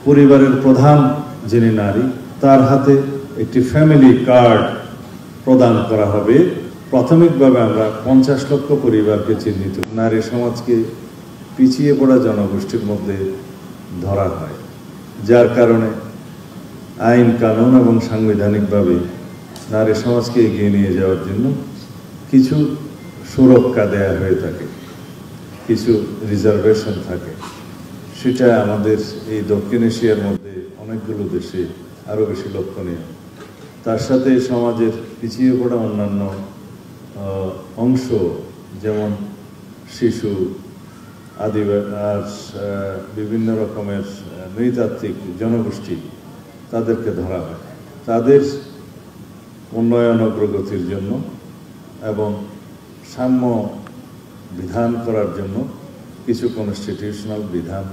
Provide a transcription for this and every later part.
পরিবারের প্রধান যিনি নারী তার হাতে একটি ফ্যামিলি কার্ড প্রদান করা হবে। প্রাথমিকভাবে আমরা 50 লক্ষ পরিবারকে চিহ্নিত নারী সমাজকে পিছিয়ে পড়া জনগোষ্ঠীর মধ্যে ধরা হয়, যার কারণে আইন কানুন এবং সাংবিধানিকভাবে নারী সমাজকে এগিয়ে নিয়ে যাওয়ার জন্য কিছু সুরক্ষা দেয়া হয়ে থাকে, কিছু রিজার্ভেশন থাকে। সেটা আমাদের এই দক্ষিণ এশিয়ার মধ্যে অনেকগুলো দেশে আরও বেশি লক্ষণীয়। তার সাথে সমাজের পিছিয়ে পড়া অন্যান্য অংশ যেমন শিশু, আদিবাসী, বিভিন্ন রকমের নৃতাত্ত্বিক জনগোষ্ঠী তাদেরকে ধরা হয়। তাদের উন্নয়ন অগ্রগতির জন্য এবং সাম্য বিধান করার জন্য কিছু কনস্টিটিউশনাল বিধান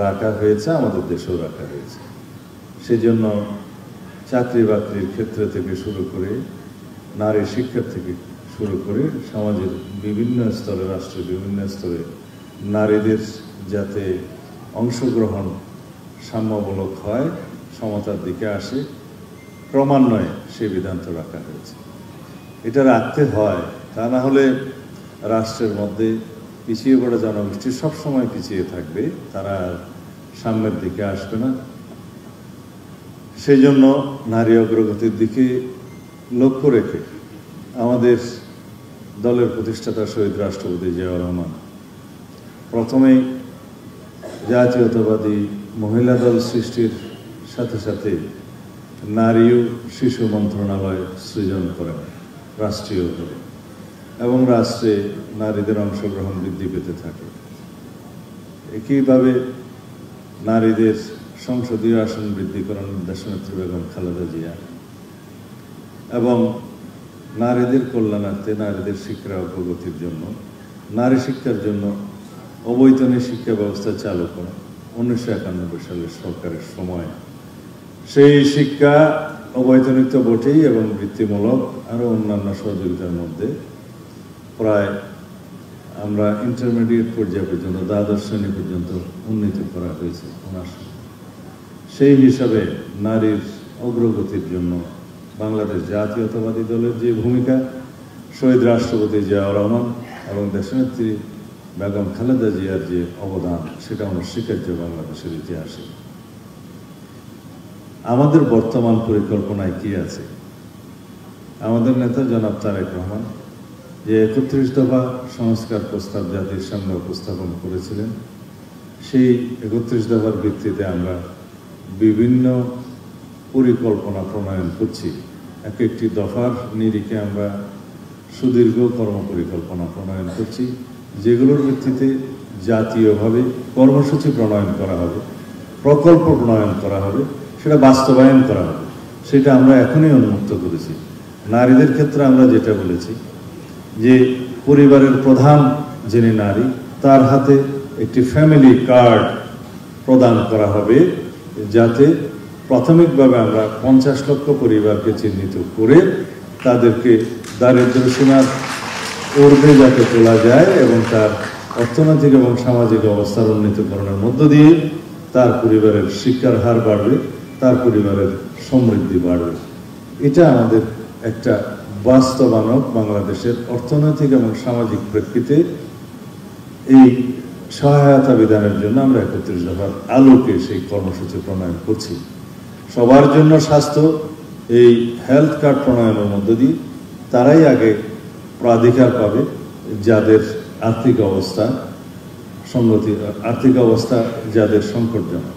রাখা হয়েছে, আমাদের দেশেও রাখা হয়েছে। সেজন্য চাকরি বাকরির ক্ষেত্রে থেকে শুরু করে নারী শিক্ষার থেকে শুরু করে সমাজের বিভিন্ন স্তরে, রাষ্ট্রের বিভিন্ন স্তরে নারীদের যাতে অংশগ্রহণ সাম্যমূলক হয়, সমতার দিকে আসে, ক্রমান্বয়ে সেই বিধানটা রাখা হয়েছে। এটা রাখতে হয়, তা না হলে রাষ্ট্রের মধ্যে পিছিয়ে পড়া জনগোষ্ঠী সবসময় পিছিয়ে থাকবে, তারা সামনের দিকে আসবে না। সেই জন্য নারী অগ্রগতির দিকে লক্ষ্য রেখে আমাদের দলের প্রতিষ্ঠাতা শহীদ রাষ্ট্রপতি জিয়াউর রহমান প্রথমেই জাতীয়তাবাদী মহিলা দল সৃষ্টির সাথে সাথে নারী ও শিশু মন্ত্রণালয় সৃজন করেন রাষ্ট্রীয়ভাবে, এবং রাষ্ট্রে নারীদের অংশগ্রহণ বৃদ্ধি পেতে থাকে। একইভাবে নারীদের সংসদীয় আসন বৃদ্ধি করার দেশনেত্রী বেগম খালেদা জিয়া এবং নারীদের কল্যাণার্থে, নারীদের শিক্ষা অগ্রগতির জন্য, নারী শিক্ষার জন্য অবৈতনিক শিক্ষা ব্যবস্থা চালু করা 1991 সালের সরকারের সময়। সেই শিক্ষা অবৈতনিক তো বটেই এবং বৃত্তিমূলক আরও অন্যান্য সহযোগিতার মধ্যে প্রায় আমরা ইন্টারমিডিয়েট পর্যায় পর্যন্ত, দ্বাদশ শ্রেণী পর্যন্ত উন্নীত করা হয়েছে। সেই হিসাবে নারীর অগ্রগতির জন্য বাংলাদেশ জাতীয়তাবাদী দলের যে ভূমিকা, শহীদ রাষ্ট্রপতি জিয়াউর রহমান এবং দেশনেত্রী বেগম খালেদা জিয়ার যে অবদান, সেটা অনস্বীকার্য বাংলাদেশের ইতিহাসে। আমাদের বর্তমান পরিকল্পনায় কি আছে? আমাদের নেতা জনাব তারেক রহমান যে 31 দফা সংস্কার প্রস্তাব জাতির সামনে উপস্থাপন করেছিলেন, সেই 31 দফার ভিত্তিতে আমরা বিভিন্ন পরিকল্পনা প্রণয়ন করছি। এক একটি দফার নিরিখে আমরা সুদীর্ঘ কর্মপরিকল্পনা প্রণয়ন করছি, যেগুলোর ভিত্তিতে জাতীয়ভাবে কর্মসূচি প্রণয়ন করা হবে, প্রকল্প প্রণয়ন করা হবে, সেটা বাস্তবায়ন করা হবে। সেটা আমরা এখনই উন্মুক্ত করেছি। নারীদের ক্ষেত্রে আমরা যেটা বলেছি যে পরিবারের প্রধান যিনি নারী তার হাতে একটি ফ্যামিলি কার্ড প্রদান করা হবে, যাতে প্রাথমিকভাবে আমরা 50 লক্ষ পরিবারকে চিহ্নিত করে তাদেরকে দারিদ্র্য সীমার ঊর্ধ্বে যাতে তোলা যায় এবং তার অর্থনৈতিক এবং সামাজিক অবস্থার উন্নীতকরণের মধ্য দিয়ে তার পরিবারের শিক্ষার হার বাড়বে, তার পরিবারের সমৃদ্ধি বাড়বে। এটা আমাদের একটা বাস্তবায়ন। বাংলাদেশের অর্থনৈতিক এবং সামাজিক প্রেক্ষিতে এই সহায়তা বিধানের জন্য আমরা 31 দফার আলোকে সেই কর্মসূচি প্রণয়ন করছি। সবার জন্য স্বাস্থ্য, এই হেলথ কার্ড প্রণয়নের মধ্য দিয়ে তারাই আগে প্রাধিকার পাবে যাদের আর্থিক অবস্থা যাদের সংকটজনক।